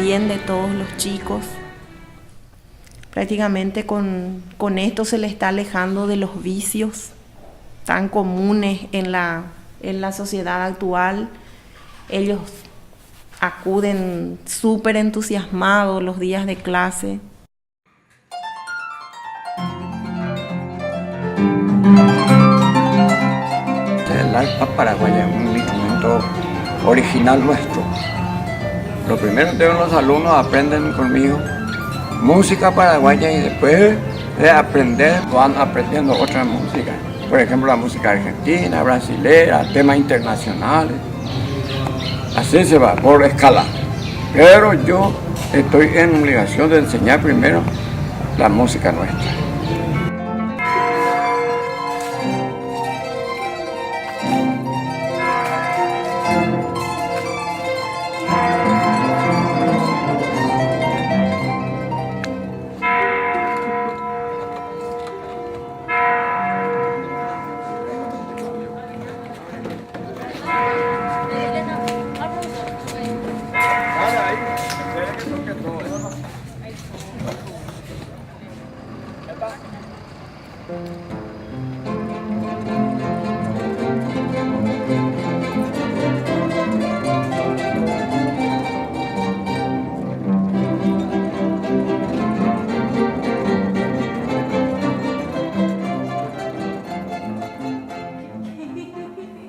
bien de todos los chicos. Prácticamente con esto se le está alejando de los vicios tan comunes en la sociedad actual. Ellos acuden súper entusiasmados los días de clase. El arpa paraguaya es un instrumento original nuestro. Lo primero que los alumnos aprenden conmigo música paraguaya y después de aprender van aprendiendo otras músicas. Por ejemplo, la música argentina, brasilera, temas internacionales. Así se va, por escala. Pero yo estoy en obligación de enseñar primero la música nuestra.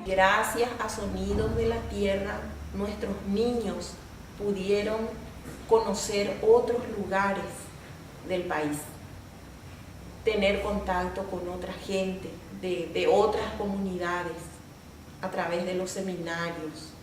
Gracias a Sonidos de la Tierra, nuestros niños pudieron conocer otros lugares del país, tener contacto con otra gente de otras comunidades a través de los seminarios.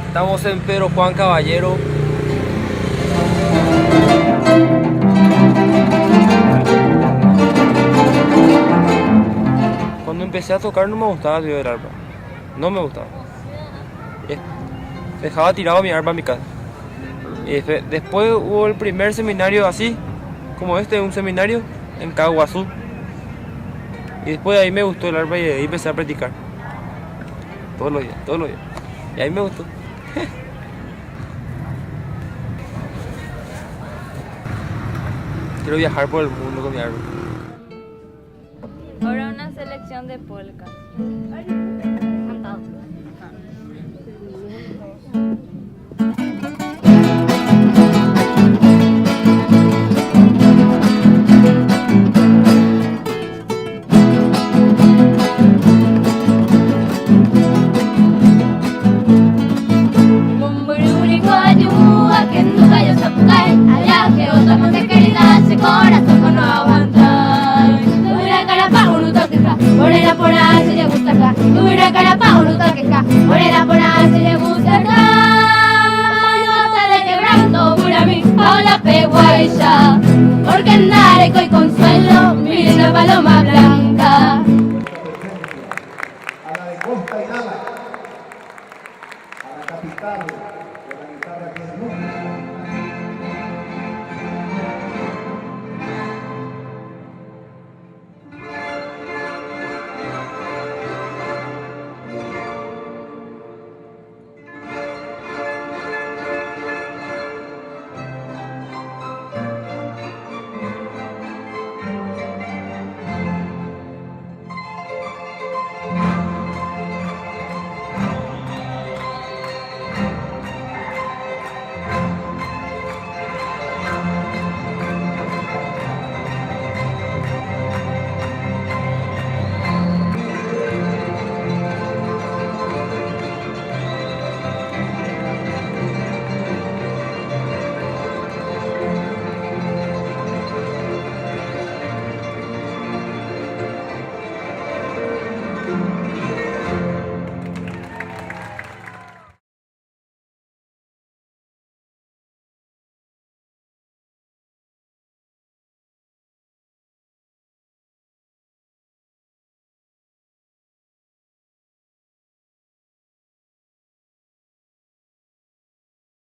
Estamos en Pedro Juan Caballero. Cuando empecé a tocar no me gustaba el arpa. No me gustaba. Dejaba tirado mi arpa en mi casa. Después hubo el primer seminario así, como un seminario en Caguazú. Y después de ahí me gustó el arpa y de ahí empecé a practicar. Todos los días. Y ahí me gustó. Quiero viajar por el mundo con mi arpa. Ahora una selección de polka. Porque andar y consuelo, miren la paloma blanca. A la de Costa y Nava, a la capital.